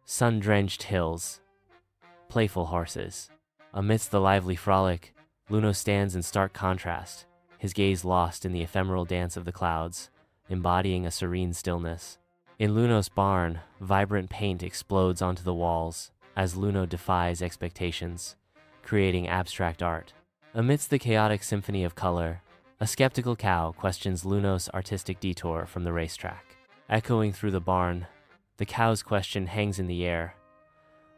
sun-drenched hills, playful horses. Amidst the lively frolic, Luno stands in stark contrast, his gaze lost in the ephemeral dance of the clouds, embodying a serene stillness. In Luno's barn, vibrant paint explodes onto the walls as Luno defies expectations, creating abstract art. Amidst the chaotic symphony of color, a skeptical cow questions Luno's artistic detour from the racetrack. Echoing through the barn, the cow's question hangs in the air.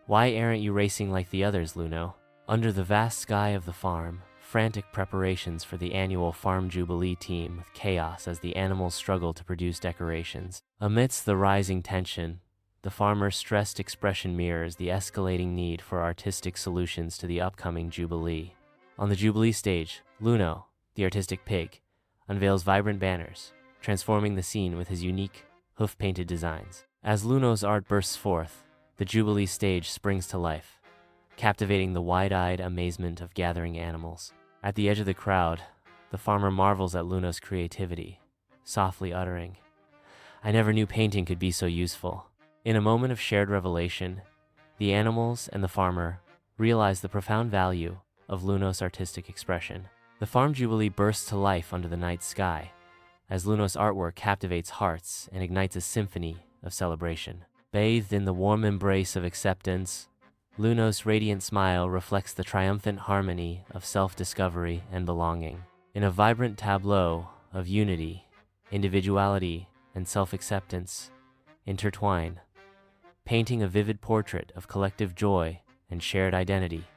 Why aren't you racing like the others, Luno? Under the vast sky of the farm, frantic preparations for the annual Farm Jubilee teem with chaos as the animals struggle to produce decorations. Amidst the rising tension, the farmer's stressed expression mirrors the escalating need for artistic solutions to the upcoming Jubilee. On the Jubilee stage, Luno, the artistic pig, unveils vibrant banners, transforming the scene with his unique, hoof-painted designs. As Luno's art bursts forth, the Jubilee stage springs to life, captivating the wide-eyed amazement of gathering animals. At the edge of the crowd, the farmer marvels at Luno's creativity, softly uttering, "I never knew painting could be so useful." In a moment of shared revelation, the animals and the farmer realize the profound value of Luno's artistic expression. The Farm Jubilee bursts to life under the night sky, as Luno's artwork captivates hearts and ignites a symphony of celebration. Bathed in the warm embrace of acceptance, Luno's radiant smile reflects the triumphant harmony of self-discovery and belonging. In a vibrant tableau of unity, individuality, and self-acceptance intertwine, painting a vivid portrait of collective joy and shared identity.